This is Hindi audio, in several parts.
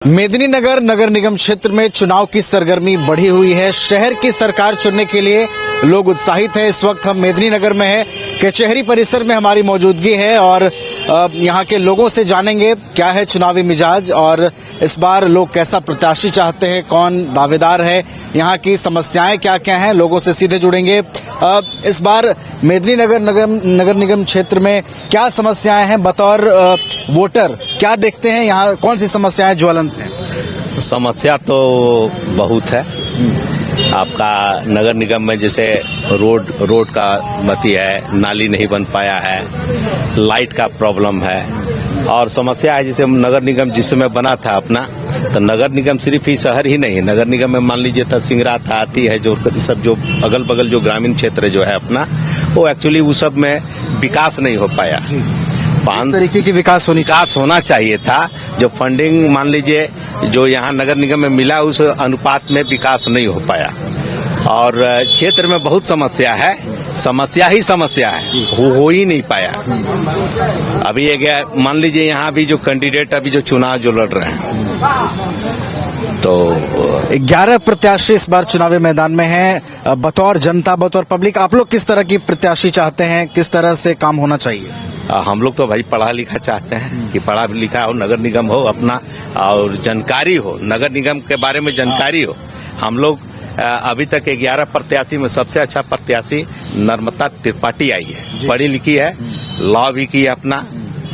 मेदिनीनगर नगर निगम क्षेत्र में चुनाव की सरगर्मी बढ़ी हुई है। शहर की सरकार चुनने के लिए लोग उत्साहित हैं। इस वक्त हम मेदिनीनगर में हैं। कचहरी परिसर में हमारी मौजूदगी है और यहाँ के लोगों से जानेंगे क्या है चुनावी मिजाज और इस बार लोग कैसा प्रत्याशी चाहते हैं, कौन दावेदार है, यहाँ की समस्याएं क्या क्या हैं। लोगों से सीधे जुड़ेंगे। इस बार मेदिनीनगर नगर निगम क्षेत्र में क्या समस्याएं हैं, बतौर वोटर क्या देखते हैं, यहाँ कौन सी समस्याएं ज्वलंत हैं? समस्या तो बहुत है। आपका नगर निगम में जैसे रोड का मती है, नाली नहीं बन पाया है, लाइट का प्रॉब्लम है और समस्या है जैसे नगर निगम जिस समय बना था अपना, तो नगर निगम सिर्फ ही शहर ही नहीं, नगर निगम में मान लीजिए सिंगरा था, आती है, जो सब जो अगल बगल जो ग्रामीण क्षेत्र जो है अपना, वो एक्चुअली वो सब में विकास नहीं हो पाया। इस तरीके की विकास होना चाहिए था। जो फंडिंग मान लीजिए जो यहाँ नगर निगम में मिला उस अनुपात में विकास नहीं हो पाया और क्षेत्र में बहुत समस्या है, समस्या है, हो ही नहीं पाया। अभी ये मान लीजिए यहाँ भी जो कैंडिडेट अभी जो चुनाव जो लड़ रहे हैं, तो 11 प्रत्याशी इस बार चुनावी मैदान में हैं। बतौर जनता, बतौर पब्लिक, आप लोग किस तरह की प्रत्याशी चाहते हैं, किस तरह से काम होना चाहिए? हम लोग तो भाई पढ़ा लिखा चाहते हैं कि पढ़ा लिखा हो, नगर निगम हो अपना और जानकारी हो, नगर निगम के बारे में जानकारी हो। हम लोग अभी तक 11 प्रत्याशी में सबसे अच्छा प्रत्याशी नर्मदा त्रिपाठी आई है, पढ़ी लिखी है, लॉ भी की है अपना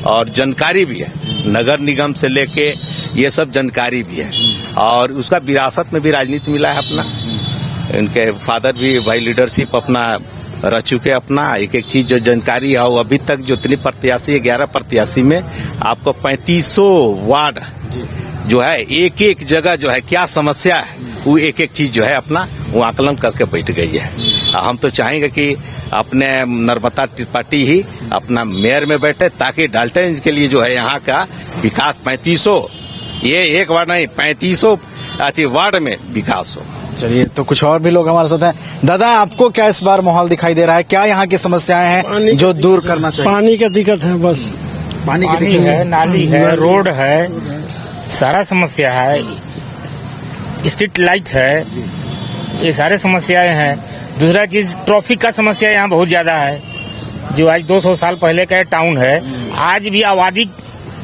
और जानकारी भी है, नगर निगम से लेके ये सब जानकारी भी है और उसका विरासत में भी राजनीति मिला है अपना। इनके फादर भी भाई लीडरशिप अपना रह चुके अपना, एक एक चीज जो जानकारी है वो अभी तक जो इतनी प्रत्याशी 11 प्रत्याशी में आपको 3500 वार्ड जो है, एक एक जगह जो है क्या समस्या है वो एक एक चीज जो है अपना वो आकलन करके बैठ गई है। हम तो चाहेंगे कि अपने नर्मदा त्रिपाठी ही अपना मेयर में बैठे ताकि डाल्टनगंज के लिए जो है यहाँ का विकास 3500, ये एक वार्ड नहीं 3500 वार्ड में विकास हो। चलिए, तो कुछ और भी लोग हमारे साथ हैं। दादा, आपको क्या इस बार माहौल दिखाई दे रहा है? क्या यहाँ की समस्याएं हैं जो दूर करना चाहिए? पानी की दिक्कत है, बस पानी है, नाली है, रोड है, सारा समस्या है, स्ट्रीट लाइट है, ये सारे समस्याएं हैं। दूसरा चीज ट्रैफिक का समस्या यहाँ बहुत ज्यादा है। जो आज 200 साल पहले का टाउन है, आज भी आबादी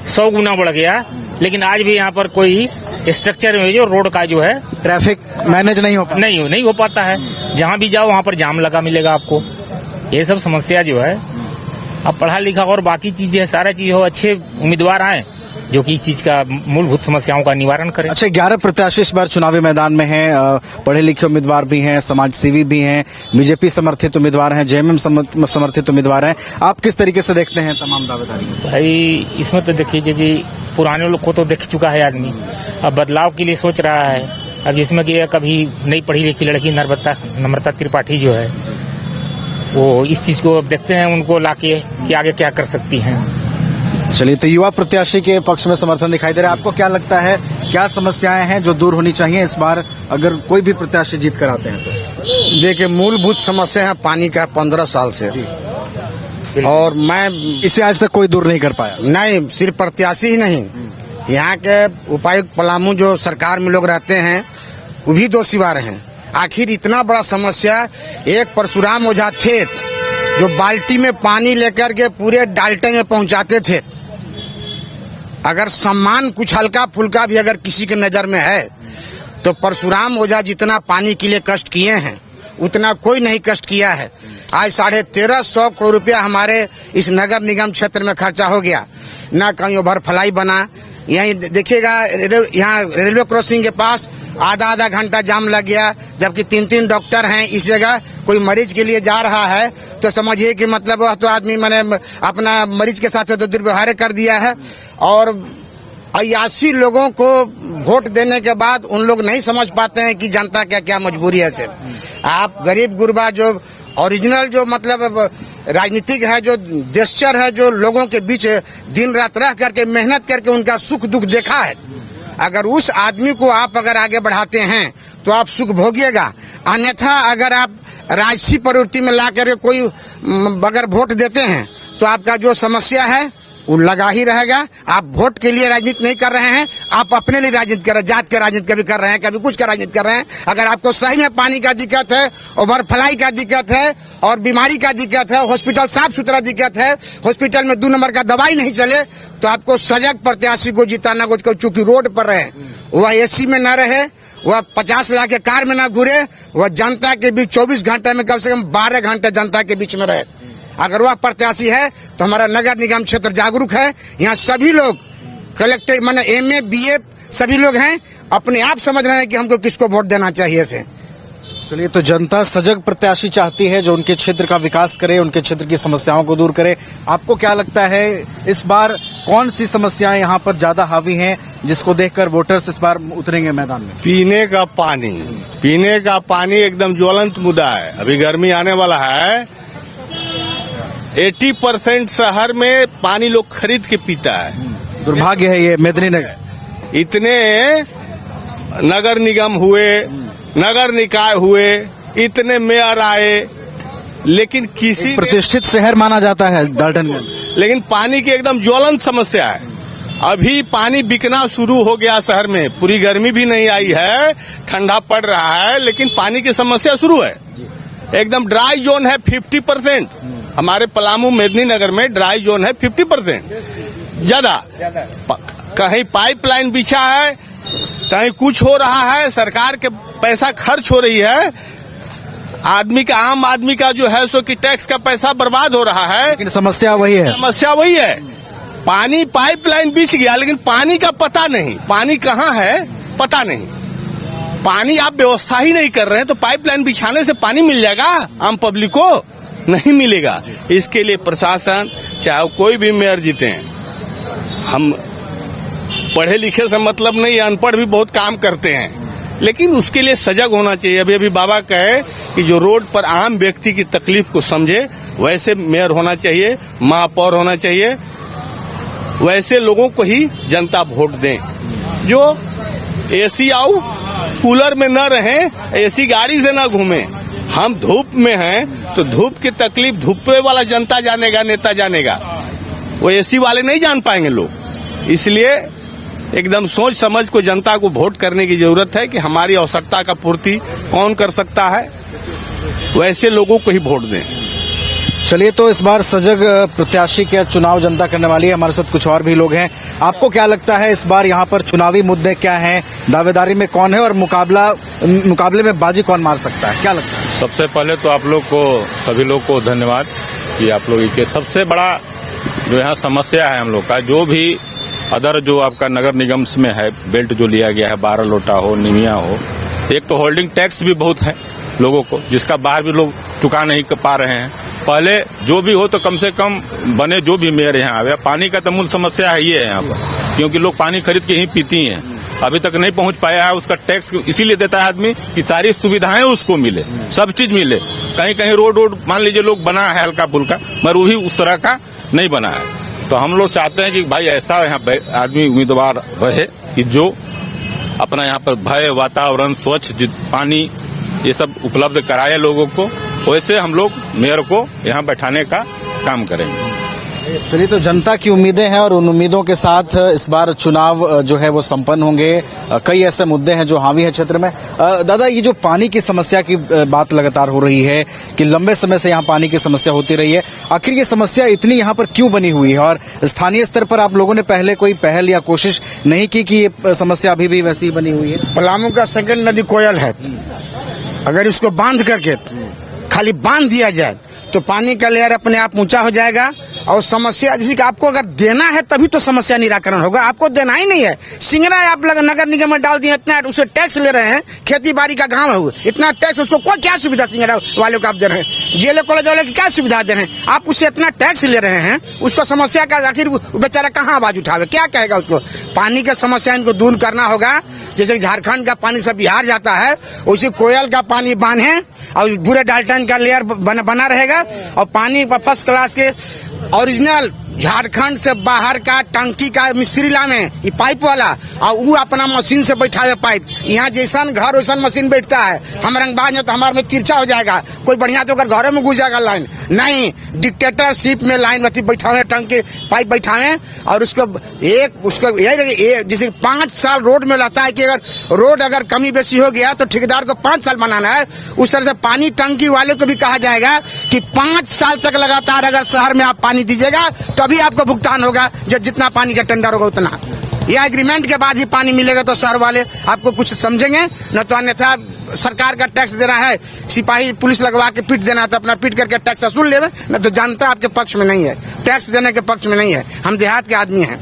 100 गुना बढ़ गया, लेकिन आज भी यहाँ पर कोई स्ट्रक्चर में जो रोड का जो है ट्रैफिक मैनेज नहीं हो पाता है। जहाँ भी जाओ वहाँ पर जाम लगा मिलेगा आपको। ये सब समस्या जो है, अब पढ़ा लिखा और बाकी चीजें है, सारा चीज हो, अच्छे उम्मीदवार आए जो कि इस चीज का मूलभूत समस्याओं का निवारण करें। अच्छा, 11 प्रत्याशी इस बार चुनावी मैदान में हैं। पढ़े लिखे उम्मीदवार भी हैं, समाज सेवी भी हैं, बीजेपी समर्थित उम्मीदवार हैं, जेएमएम समर्थित उम्मीदवार हैं। आप किस तरीके से देखते हैं तमाम दावेदारी? भाई इसमें तो देखिए कि पुराने लोग को तो देख चुका है आदमी, अब बदलाव के लिए सोच रहा है। अब जिसमें कि कभी नई पढ़ी लिखी लड़की नर्मदा त्रिपाठी जो है, वो इस चीज को अब देखते हैं उनको लाके कि आगे क्या कर सकती हैं। चलिए, तो युवा प्रत्याशी के पक्ष में समर्थन दिखाई दे रहा है। आपको क्या लगता है, क्या समस्याएं हैं जो दूर होनी चाहिए इस बार अगर कोई भी प्रत्याशी जीत कर आते हैं तो? देखिए, मूलभूत समस्या है पानी का 15 साल से, और मैं इसे आज तक कोई दूर नहीं कर पाया। नहीं, सिर्फ प्रत्याशी ही नहीं, यहाँ के उपायुक्त पलामू जो सरकार में लोग रहते हैं वो भी दोषीवार हैं। आखिर इतना बड़ा समस्या, एक परशुराम ओझा थे जो बाल्टी में पानी लेकर के पूरे डाल्टन में पहुंचाते थे। अगर सम्मान कुछ हल्का फुल्का भी अगर किसी के नजर में है तो परशुराम ओझा जितना पानी के लिए कष्ट किए हैं उतना कोई नहीं कष्ट किया है। आज 1350 करोड़ रुपया हमारे इस नगर निगम क्षेत्र में खर्चा हो गया, ना कहीं ओवरफ्लाई बना। यहीं देखिएगा, यहाँ रेलवे क्रॉसिंग के पास आधा घंटा जाम लग गया, जबकि 3 डॉक्टर हैं इस जगह। कोई मरीज के लिए जा रहा है तो समझिए कि मतलब वह तो आदमी मैंने अपना मरीज के साथ तो दुर्व्यवहार कर दिया है। और 81 लोगों को वोट देने के बाद उन लोग नहीं समझ पाते हैं कि जनता क्या क्या मजबूरी है। से आप गरीब गुरबा जो ओरिजिनल जो मतलब राजनीतिक है, जो जेस्चर है, जो लोगों के बीच दिन रात रह करके मेहनत करके उनका सुख दुख देखा है, अगर उस आदमी को आप अगर आगे बढ़ाते हैं तो आप सुख भोगिएगा। अन्यथा अगर आप राजसी प्रवृत्ति में ला करके कोई अगर वोट देते हैं तो आपका जो समस्या है वो लगा ही रहेगा। आप वोट के लिए राजनीति नहीं कर रहे हैं, आप अपने लिए राजनीति कर रहे हैं, जात का राजनीति कभी कर रहे हैं, कभी कुछ का राजनीति कर रहे हैं। अगर आपको सही में पानी का दिक्कत है, ओवरफ्लाई का दिक्कत है और बीमारी का दिक्कत है, हॉस्पिटल साफ सुथरा दिक्कत है, हॉस्पिटल में 2 नंबर का दवाई नहीं चले, तो आपको सजग प्रत्याशी को जिताना को, चूंकि रोड पर रहे, वह एसी में न रहे, वह 50 लाख के कार में न घूरे, वह जनता के बीच 24 घंटे में कम से कम 12 घंटे जनता के बीच में रहे। अगर वह प्रत्याशी है तो हमारा नगर निगम क्षेत्र जागरूक है। यहाँ सभी लोग कलेक्टर माने MA BA सभी लोग हैं, अपने आप समझ रहे हैं कि हमको किसको वोट देना चाहिए से। चलिए, तो जनता सजग प्रत्याशी चाहती है जो उनके क्षेत्र का विकास करे, उनके क्षेत्र की समस्याओं को दूर करे। आपको क्या लगता है इस बार कौन सी समस्याएं यहाँ पर ज्यादा हावी हैं जिसको देखकर वोटर्स इस बार उतरेंगे मैदान में? पीने का पानी एकदम ज्वलंत मुद्दा है। अभी गर्मी आने वाला है, 80% शहर में पानी लोग खरीद के पीता है। दुर्भाग्य है ये मेदिनीनगर। इतने नगर निगम हुए, नगर निकाय हुए, इतने मेयर आए, लेकिन किसी प्रतिष्ठित शहर माना जाता है डाल्टनगंज, लेकिन पानी की एकदम ज्वलंत समस्या है। अभी पानी बिकना शुरू हो गया शहर में, पूरी गर्मी भी नहीं आई है, ठंडा पड़ रहा है, लेकिन पानी की समस्या शुरू है। एकदम ड्राई जोन है 50%। हमारे पलामू मेदिनीनगर में ड्राई जोन है 50% ज्यादा। कहीं पाइपलाइन बिछा है, कहीं कुछ हो रहा है, सरकार के पैसा खर्च हो रही है, आम आदमी का जो है सो कि टैक्स का पैसा बर्बाद हो रहा है। लेकिन समस्या वही है। पानी पाइपलाइन बिछ गया, लेकिन पानी का पता नहीं, पानी कहाँ है पता नहीं। पानी आप व्यवस्था ही नहीं कर रहे हैं तो पाइपलाइन बिछाने से पानी मिल जाएगा आम पब्लिक को? नहीं मिलेगा। इसके लिए प्रशासन, चाहे कोई भी मेयर जीते हैं, हम पढ़े लिखे से मतलब नहीं, अनपढ़ भी बहुत काम करते हैं, लेकिन उसके लिए सजग होना चाहिए। अभी अभी बाबा कहे कि जो रोड पर आम व्यक्ति की तकलीफ को समझे, वैसे मेयर होना चाहिए, महापौर होना चाहिए, वैसे लोगों को ही जनता वोट दें। जो एसी आओ कूलर में न रहें, एसी गाड़ी से न घूमें। हम धूप में हैं तो धूप की तकलीफ धूपे वाला जनता जानेगा, नेता जानेगा, वो एसी वाले नहीं जान पाएंगे लोग। इसलिए एकदम सोच समझ को जनता को वोट करने की जरूरत है कि हमारी आवश्यकता का पूर्ति कौन कर सकता है, वैसे लोगों को ही वोट दें। चलिए, तो इस बार सजग प्रत्याशी का चुनाव जनता करने वाली है। हमारे साथ कुछ और भी लोग हैं। आपको क्या लगता है इस बार यहाँ पर चुनावी मुद्दे क्या हैं, दावेदारी में कौन है और मुकाबले में बाजी कौन मार सकता है, क्या लगता है? सबसे पहले तो आप लोग को, सभी लोग को धन्यवाद कि आप लोग के सबसे बड़ा जो यहाँ समस्या है हम लोग का, जो भी अदर जो आपका नगर निगम में है, बेल्ट जो लिया गया है, 12 लोटा हो, निमिया हो, एक तो होल्डिंग टैक्स भी बहुत है लोगों को, जिसका बाहर भी लोग चुका नहीं पा रहे हैं। पहले जो भी हो तो कम से कम बने जो भी मेयर यहाँ आवे, पानी का तो मूल समस्या है ये है यहाँ पर, क्योंकि लोग पानी खरीद के ही पीती हैं, अभी तक नहीं पहुंच पाया है। उसका टैक्स इसीलिए देता है आदमी कि सारी सुविधाएं उसको मिले, सब चीज मिले। कहीं कहीं रोड मान लीजिए लोग बना है हल्का फुल्का, मगर वो भी उस तरह का नहीं बना है। तो हम लोग चाहते हैं कि भाई ऐसा यहाँ आदमी उम्मीदवार रहे कि जो अपना यहाँ पर भय वातावरण, स्वच्छ पानी, ये सब उपलब्ध कराए लोगों को। वैसे हम लोग मेयर को यहाँ बैठाने का काम करेंगे। चलिए, तो जनता की उम्मीदें हैं और उन उम्मीदों के साथ इस बार चुनाव जो है वो संपन्न होंगे। कई ऐसे मुद्दे हैं जो हावी है क्षेत्र में। दादा, ये जो पानी की समस्या की बात लगातार हो रही है कि लंबे समय से यहाँ पानी की समस्या होती रही है, आखिर ये समस्या इतनी यहाँ पर क्यों बनी हुई है और स्थानीय स्तर पर आप लोगों ने पहले कोई पहल या कोशिश नहीं की कि ये समस्या अभी भी वैसी ही बनी हुई है? पलामू का सेकंड नदी कोयल है, अगर इसको बांध करके खाली बांध दिया जाए तो पानी का लेयर अपने आप ऊंचा हो जाएगा और समस्या, जैसे कि आपको अगर देना है तभी तो समस्या निराकरण होगा। आपको देना ही नहीं है, सिंगरा आप लोग नगर निगम में डाल दिए, इतना उसे टैक्स ले रहे हैं, खेती बाड़ी का गांव है, इतना टैक्स, उसको कोई क्या सुविधा सिंगरा वालों को आप दे रहे हैं? जेल कॉलेज वाले की क्या सुविधा दे रहे हैं? आप उससे इतना टैक्स ले रहे हैं, उसको समस्या का आखिर बेचारा कहाँ आवाज उठावे, क्या कहेगा उसको? पानी का समस्या इनको दूर करना होगा। जैसे झारखंड का पानी सब बिहार जाता है, उसी कोयल का पानी बांधे और पूरे डाल्टन का लेयर बना रहेगा और पानी फर्स्ट क्लास के ओरिजिनल झारखंड से बाहर का टंकी का मिस्त्री लावे ये पाइप वाला और वो अपना मशीन से बैठावे पाइप। यहाँ जैसा घर वैसा मशीन बैठता है। हम रंगबाज है तो हमारे में तिरछा हो जाएगा, कोई बढ़िया तो घरों में घुस जाएगा लाइन। नहीं, डिक्टेटरशिप में लाइन बैठावे, टंकी पाइप बैठावे और उसको यही जैसे 5 साल रोड में रहता है कि अगर रोड अगर कमी बेसी हो गया तो ठेकेदार को 5 साल बनाना है। उस तरह से पानी टंकी वाले को भी कहा जाएगा कि 5 साल तक लगातार अगर शहर में आप पानी दीजिएगा तभी आपको भुगतान होगा, जो जितना पानी का टेंडर होगा उतना। यह एग्रीमेंट के बाद ही पानी मिलेगा तो शहर वाले आपको कुछ समझेंगे, न तो अन्यथा सरकार का टैक्स देना है, सिपाही पुलिस लगवा के पीट देना है तो अपना पीट करके टैक्स वसूल लेवे, न तो जनता आपके पक्ष में नहीं है, टैक्स देने के पक्ष में नहीं है। हम देहात के आदमी हैं।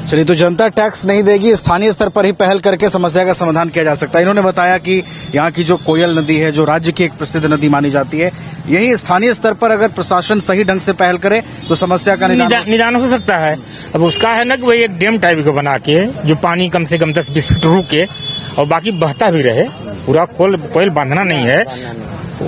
चलिए, तो जनता टैक्स नहीं देगी, स्थानीय स्तर पर ही पहल करके समस्या का समाधान किया जा सकता है। इन्होंने बताया कि यहाँ की जो कोयल नदी है, जो राज्य की एक प्रसिद्ध नदी मानी जाती है, यही स्थानीय स्तर पर अगर प्रशासन सही ढंग से पहल करे तो समस्या का निदान हो सकता है। अब उसका है ना कि वही एक डैम टाइप का बना के जो पानी कम से कम 10-20 फीट रुके और बाकी बहता भी रहे, पूरा कोयल बांधना नहीं है,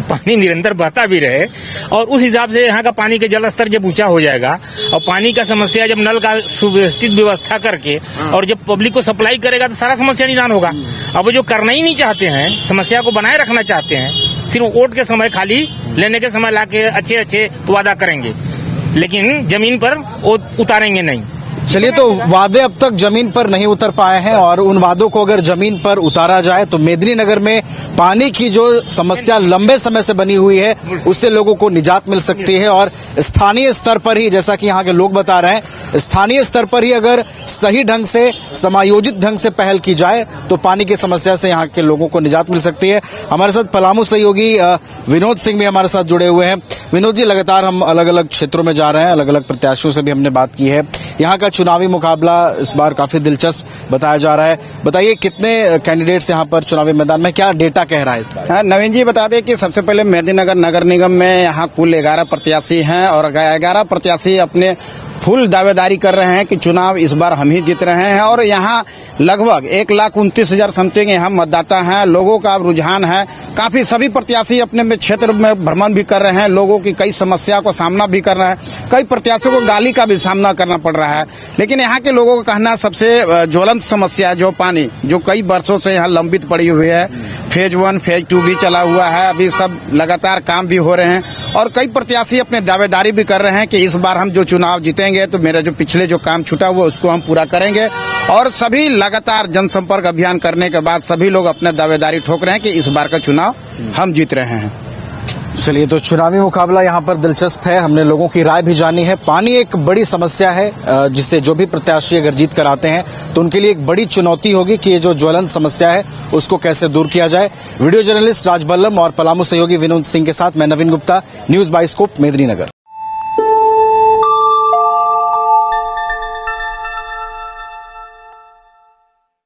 पानी निरंतर बहता भी रहे। और उस हिसाब से यहाँ का पानी के जल स्तर जब ऊंचा हो जाएगा और पानी का समस्या जब नल का सुव्यवस्थित व्यवस्था करके और जब पब्लिक को सप्लाई करेगा तो सारा समस्या निदान होगा। अब वो जो करना ही नहीं चाहते हैं, समस्या को बनाए रखना चाहते हैं, सिर्फ वोट के समय खाली लेने के समय लाके अच्छे वादा करेंगे लेकिन जमीन पर वो उतारेंगे नहीं। चलिए, तो वादे अब तक जमीन पर नहीं उतर पाए हैं और उन वादों को अगर जमीन पर उतारा जाए तो मेदिनीनगर में पानी की जो समस्या लंबे समय से बनी हुई है उससे लोगों को निजात मिल सकती है। और स्थानीय स्तर पर ही, जैसा कि यहाँ के लोग बता रहे हैं, स्थानीय स्तर पर ही अगर सही ढंग से समायोजित ढंग से पहल की जाए तो पानी की समस्या से यहाँ के लोगों को निजात मिल सकती है। हमारे साथ पलामू सहयोगी विनोद सिंह भी हमारे साथ जुड़े हुए हैं। विनोद जी, लगातार हम अलग अलग क्षेत्रों में जा रहे हैं, अलग अलग प्रत्याशियों से भी हमने बात की है। यहाँ का चुनावी मुकाबला इस बार काफी दिलचस्प बताया जा रहा है। बताइए, कितने कैंडिडेट्स यहाँ पर चुनावी मैदान में, क्या डेटा कह रहा है इस बार? नवीन जी, बता दें कि सबसे पहले मेदिनीनगर नगर निगम में यहाँ कुल 11 प्रत्याशी हैं और 11 प्रत्याशी अपने फुल दावेदारी कर रहे हैं कि चुनाव इस बार हम ही जीत रहे हैं। और यहाँ लगभग 1,29,000 समथिंग यहाँ मतदाता हैं। लोगों का रुझान है काफी, सभी प्रत्याशी अपने में क्षेत्र में भ्रमण भी कर रहे हैं, लोगों की कई समस्या को सामना भी कर रहे हैं, कई प्रत्याशियों को गाली का भी सामना करना पड़ रहा है। लेकिन यहाँ के लोगों का कहना सबसे ज्वलंत समस्या है जो पानी, जो कई वर्षों से यहाँ लंबित पड़ी हुई है। फेज 1 फेज 2 भी चला हुआ है, अभी सब लगातार काम भी हो रहे हैं और कई प्रत्याशी अपने दावेदारी भी कर रहे हैं कि इस बार हम जो चुनाव जीतेंगे तो मेरा जो पिछले जो काम छूटा हुआ उसको हम पूरा करेंगे। और सभी लगातार जनसंपर्क अभियान करने के बाद सभी लोग अपने दावेदारी ठोक रहे हैं कि इस बार का चुनाव हम जीत रहे हैं। चलिए, तो चुनावी मुकाबला यहाँ पर दिलचस्प है। हमने लोगों की राय भी जानी है। पानी एक बड़ी समस्या है जिसे जो भी प्रत्याशी अगर जीत कर आते हैं तो उनके लिए एक बड़ी चुनौती होगी कि ये जो ज्वलंत समस्या है उसको कैसे दूर किया जाए। वीडियो जर्नलिस्ट राज बल्लम और पलामू सहयोगी विनोद सिंह के साथ मैं नवीन गुप्ता, न्यूज बाइस्कोप, मेदिनीनगर।